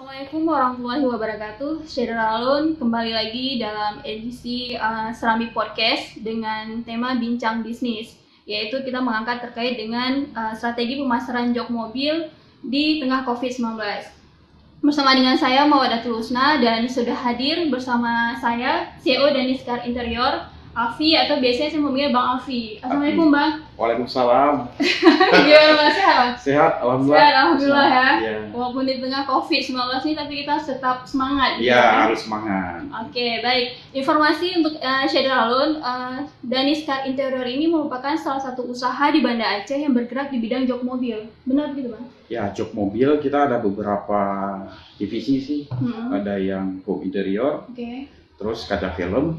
Assalamualaikum warahmatullahi wabarakatuh. Syederalun kembali lagi dalam edisi Serambi Podcast dengan tema Bincang Bisnis, yaitu kita mengangkat terkait dengan strategi pemasaran jok mobil di tengah COVID-19. Bersama dengan saya Mawadatul Husna dan sudah hadir bersama saya CEO Danis Car Interior, Alfi, atau biasanya saya memanggil Bang Alfi. Assalamualaikum Bang. Waalaikumsalam. Gimana Bang, sehat Bang? Sehat, alhamdulillah. Sehat, alhamdulillah ya. Ya. Walaupun di tengah COVID-19 ini, tapi kita tetap semangat. Iya, gitu, harus semangat. Oke, baik. Informasi untuk Syederalun, Danis Car Interior ini merupakan salah satu usaha di Banda Aceh yang bergerak di bidang jok mobil. Benar begitu Bang? Ya, jok mobil kita ada beberapa divisi sih. Ada yang home interior, terus kaca film,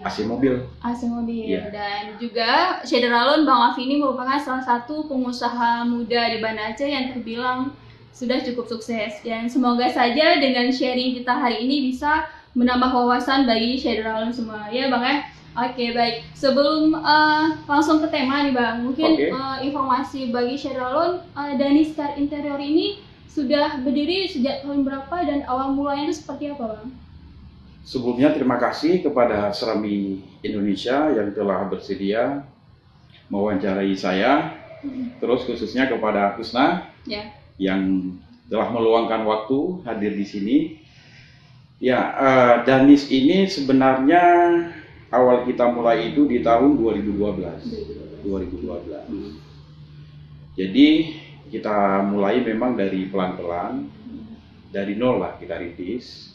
AC mobil. AC mobil. Ya. Dan juga Syederalun, Bang Alfi ini merupakan salah satu pengusaha muda di Banda Aceh yang terbilang sudah cukup sukses. Dan semoga saja dengan sharing kita hari ini bisa menambah wawasan bagi Syederalun semua. Ya Bang ya? Oke, baik. Sebelum langsung ke tema nih Bang, mungkin informasi bagi Syederalun, Danis Car Interior ini sudah berdiri sejak tahun berapa dan awal mulanya itu seperti apa Bang? Sebelumnya terima kasih kepada Serambi Indonesia yang telah bersedia mewawancarai saya. Terus khususnya kepada Husna yang telah meluangkan waktu hadir di sini. Ya, Danis ini sebenarnya awal kita mulai itu di tahun 2012. Jadi kita mulai memang dari pelan-pelan, dari nol lah kita rintis.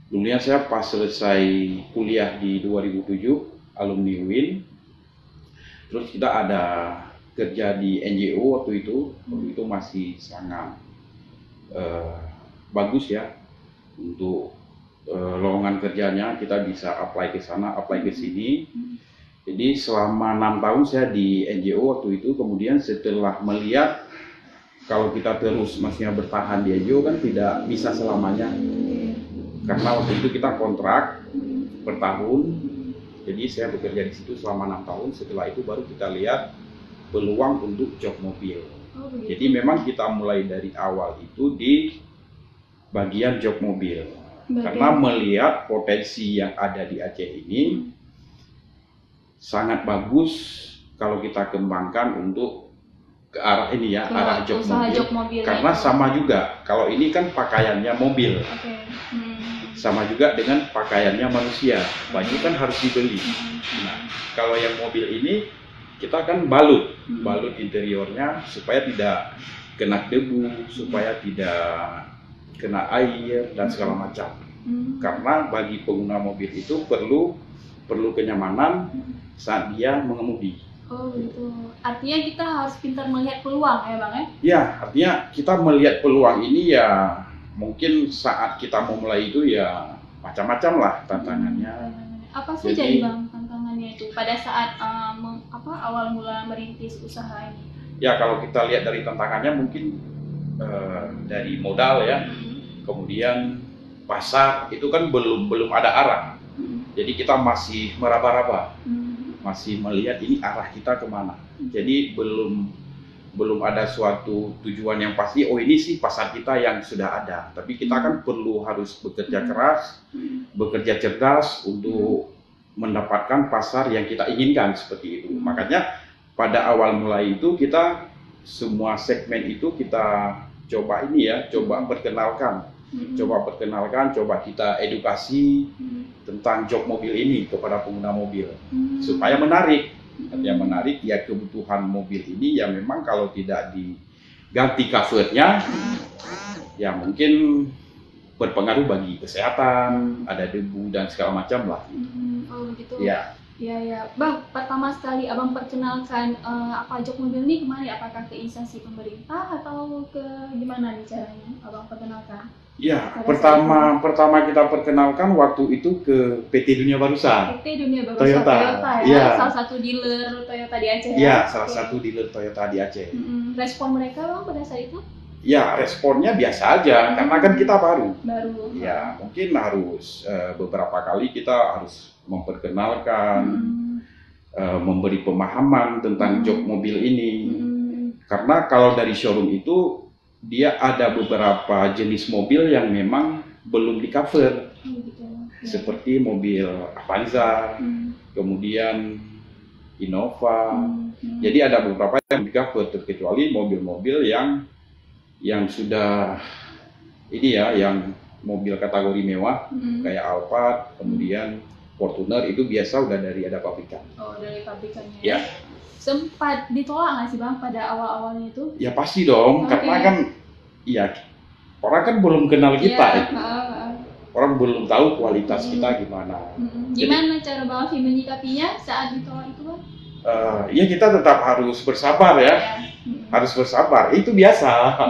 Dulunya saya pas selesai kuliah di 2007, alumni UIN. Terus kita ada kerja di NGO waktu itu masih sangat bagus ya untuk lowongan kerjanya, kita bisa apply ke sana, apply ke sini. Jadi selama 6 tahun saya di NGO waktu itu, kemudian setelah melihat kalau kita terus masih bertahan di NGO kan tidak bisa selamanya. Karena waktu itu kita kontrak per tahun. Jadi saya bekerja di situ selama 6 tahun. Setelah itu baru kita lihat peluang untuk jok mobil. Jadi memang kita mulai dari awal itu di bagian jok mobil. Karena melihat potensi yang ada di Aceh ini sangat bagus kalau kita kembangkan untuk ke arah ini ya, arah jok mobil. Karena sama juga, kalau ini kan pakaiannya mobil. Sama juga dengan pakaiannya manusia, baju kan harus dibeli. Nah, kalau yang mobil ini kita kan balut interiornya supaya tidak kena debu, supaya tidak kena air dan segala macam. Karena bagi pengguna mobil itu perlu kenyamanan saat dia mengemudi. Oh gitu. Artinya kita harus pintar melihat peluang ya Bang ya? Ya, artinya kita melihat peluang ini ya mungkin saat kita mau mulai itu ya macam-macam lah tantangannya. Apa saja nih Bang tantangannya itu pada saat awal mula merintis usaha ini? Ya kalau kita lihat dari tantangannya mungkin dari modal ya, kemudian pasar itu kan belum ada arah. Jadi kita masih meraba-raba. Masih melihat ini arah kita kemana. Jadi belum ada suatu tujuan yang pasti, oh ini sih pasar kita yang sudah ada. Tapi kita kan perlu harus bekerja keras, bekerja cerdas untuk mendapatkan pasar yang kita inginkan seperti itu. Makanya pada awal mulai itu kita semua segmen itu kita coba perkenalkan. Coba kita edukasi tentang jok mobil ini kepada pengguna mobil supaya menarik. Yang menarik ya kebutuhan mobil ini ya memang kalau tidak diganti covernya ya mungkin berpengaruh bagi kesehatan, ada debu dan segala macam lah. Oh gitu. Ya. Ya Bang, pertama sekali Abang perkenalkan apa jok mobil ini kemana? Apakah ke instansi pemerintah atau ke gimana nih caranya Abang perkenalkan? Ya, pertama kita perkenalkan waktu itu ke PT Dunia Barusan. PT Dunia Barusan Toyota ya, salah satu dealer Toyota di Aceh. Ya, salah satu dealer Toyota di Aceh. Respon mereka Bang pada saat itu? Ya, responnya biasa aja, karena kan kita baru. Ya, mungkin harus beberapa kali kita harus memperkenalkan, memberi pemahaman tentang jok mobil ini. Karena kalau dari showroom itu dia ada beberapa jenis mobil yang memang belum di cover, gitu. seperti mobil Avanza, kemudian Innova. Jadi ada beberapa yang di cover, terkecuali mobil-mobil yang sudah ini ya, yang mobil kategori mewah kayak Alphard, kemudian Fortuner, itu biasa udah dari ada pabrikan. Oh, dari pabrikannya. Ya. Sempat ditolak nggak sih Bang pada awal-awalnya itu? Ya pasti dong, karena kan ya orang kan belum kenal kita, orang belum tahu kualitas kita gimana. Gimana cara Bang Afif menyikapinya saat ditolak itu Bang? Ya kita tetap harus bersabar ya, harus bersabar, itu biasa.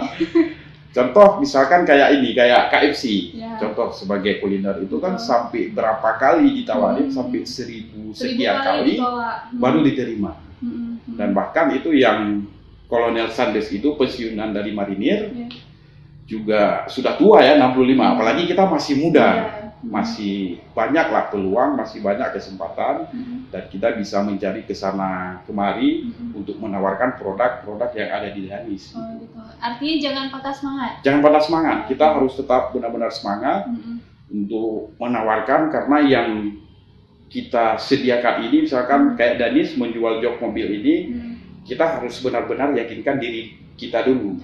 Contoh misalkan kayak ini, kayak KFC, contoh sebagai kuliner itu kan sampai berapa kali ditawarin, sampai 1000 sekian kali baru diterima. Dan bahkan itu yang Kolonel Sanders itu pensiunan dari marinir, juga sudah tua ya, 65, apalagi kita masih muda, masih banyak lah peluang, masih banyak kesempatan, dan kita bisa mencari kesana kemari untuk menawarkan produk-produk yang ada di Danis. Oh, gitu. Artinya jangan patah semangat. Jangan patah semangat, kita harus tetap benar-benar semangat untuk menawarkan, karena yang kita sediakan ini, misalkan kayak Danis menjual jok mobil ini, kita harus benar-benar yakinkan diri kita dulu,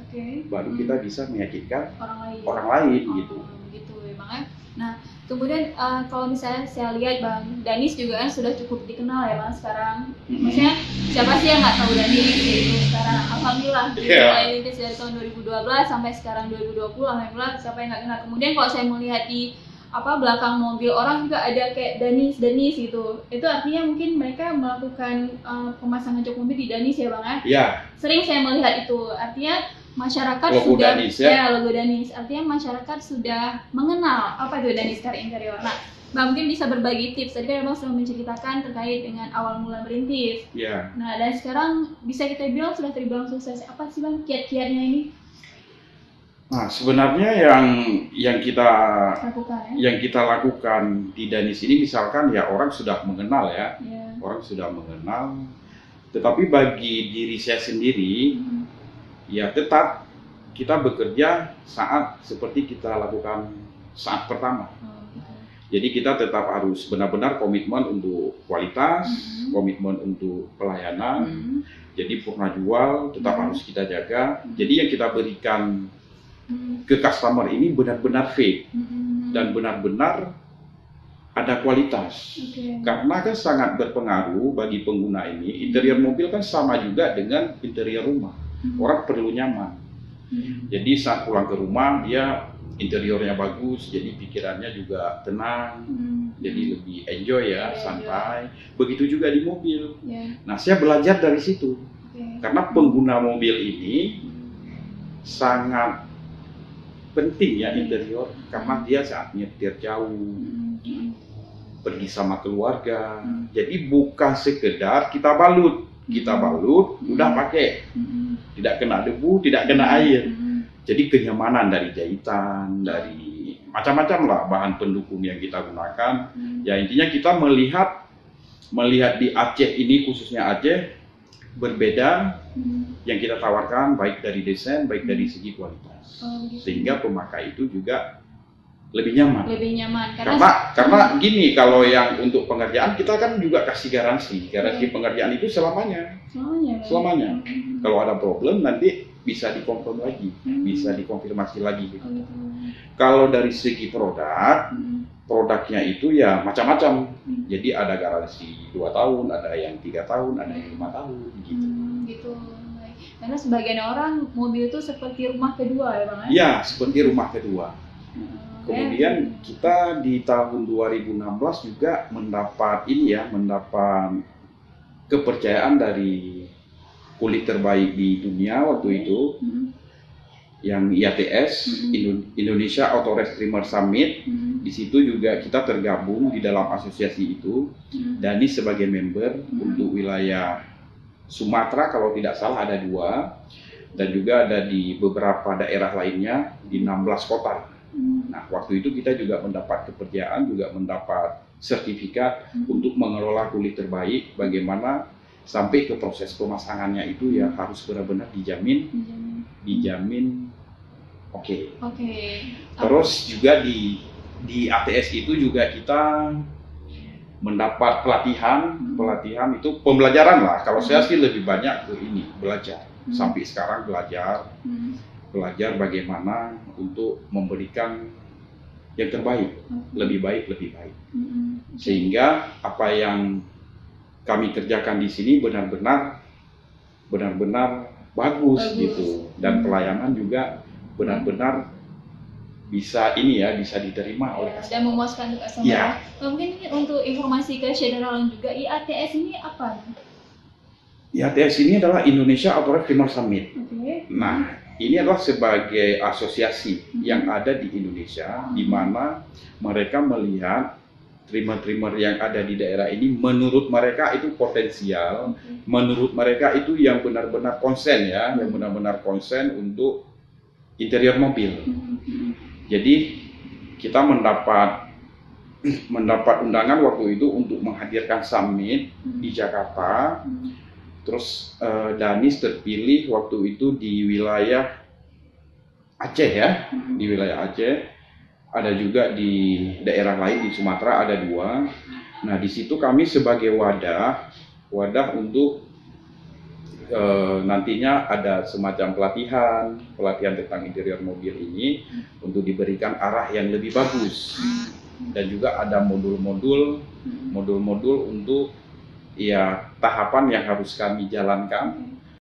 baru kita bisa meyakinkan orang lain gitu. Gitu emangnya. Nah, kemudian kalau misalnya saya lihat Bang Danis juga kan sudah cukup dikenal ya Bang sekarang. Maksudnya siapa sih yang nggak tahu Danis gitu sekarang? Alhamdulillah. Mulai dari tahun 2012 sampai sekarang 2020, alhamdulillah siapa yang nggak kenal. Kemudian kalau saya melihat di belakang mobil orang juga ada kayak Danis gitu. Itu artinya mungkin mereka melakukan pemasangan jok mobil di Danis ya Bang ya? Iya. Sering saya melihat itu. Artinya masyarakat logo sudah Danis, ya? Logo Danis. Artinya masyarakat sudah mengenal apa itu Danis Car Interior. Nah, Bang mungkin bisa berbagi tips. Tadi kan Bang sudah menceritakan terkait dengan awal mula merintis. Iya. Nah, dan sekarang bisa kita bilang sudah terbilang sukses. Apa sih Bang kiat-kiatnya ini? Nah, sebenarnya yang kita lakukan di Danis ini, misalkan ya orang sudah mengenal ya, orang sudah mengenal, tetapi bagi diri saya sendiri, ya tetap kita bekerja saat seperti kita lakukan saat pertama. Jadi kita tetap harus benar-benar komitmen untuk kualitas, komitmen untuk pelayanan. Jadi purna jual tetap harus kita jaga. Jadi yang kita berikan ke customer ini benar-benar fit dan benar-benar ada kualitas. Karena kan sangat berpengaruh bagi pengguna ini. Interior mobil kan sama juga dengan interior rumah. Orang perlu nyaman. Jadi saat pulang ke rumah dia interiornya bagus, jadi pikirannya juga tenang, jadi lebih enjoy ya, santai. Begitu juga di mobil. Nah, saya belajar dari situ. Karena pengguna mobil ini sangat penting ya interior, karena dia saat nyetir jauh, pergi sama keluarga. Jadi bukan sekedar kita balut udah pakai, tidak kena debu, tidak kena air. Jadi kenyamanan dari jahitan, dari macam-macam lah bahan pendukung yang kita gunakan. Ya intinya kita melihat di Aceh ini, khususnya Aceh, berbeda yang kita tawarkan baik dari desain, baik dari segi kualitas. Sehingga pemakai itu juga lebih nyaman. Karena gini, kalau yang untuk pengerjaan kita kan juga kasih garansi pengerjaan itu selamanya. Kalau ada problem nanti bisa dikonfirm lagi, bisa dikonfirmasi lagi gitu. Kalau dari segi produknya itu ya macam-macam. Jadi ada garansi 2 tahun, ada yang 3 tahun, ada yang 5 tahun gitu. Gitu. Karena sebagian orang mobil itu seperti rumah kedua ya Bang? Iya, seperti rumah kedua. Kemudian kita di tahun 2016 juga mendapat kepercayaan dari kulit terbaik di dunia waktu itu, yang IATS, Indonesia Auto Restrimer Summit. Di situ juga kita tergabung di dalam asosiasi itu. Danis sebagai member untuk wilayah Sumatera kalau tidak salah ada 2, dan juga ada di beberapa daerah lainnya di 16 kota. Nah, waktu itu kita juga mendapat kepercayaan, juga mendapat sertifikat untuk mengelola kulit terbaik. Bagaimana sampai ke proses pemasangannya itu ya harus benar-benar dijamin Oke. Oke. Terus juga di ATS itu juga kita mendapat pelatihan itu pembelajaran lah. Kalau saya sih lebih banyak ke ini, belajar. Sampai sekarang belajar bagaimana untuk memberikan yang terbaik, lebih baik. Sehingga apa yang kami kerjakan di sini benar-benar bagus gitu, dan pelayanan juga benar-benar bisa diterima oleh dan memuaskan untuk customer. Ya. Mungkin untuk informasi ke Syederalon juga, IATS ini apa? IATS ini adalah Indonesia Automotive Summit. Okay. Nah, ini adalah sebagai asosiasi yang ada di Indonesia, di mana mereka melihat trimmer-trimmer yang ada di daerah ini, menurut mereka itu potensial, menurut mereka itu yang benar-benar konsen ya, yang benar-benar konsen untuk interior mobil. Jadi kita mendapat undangan waktu itu untuk menghadirkan summit di Jakarta. Terus Danis terpilih waktu itu di wilayah Aceh ya, di wilayah Aceh. Ada juga di daerah lain di Sumatera, ada 2. Nah di situ kami sebagai wadah untuk nantinya ada semacam pelatihan tentang interior mobil ini untuk diberikan arah yang lebih bagus, dan juga ada modul-modul untuk ya tahapan yang harus kami jalankan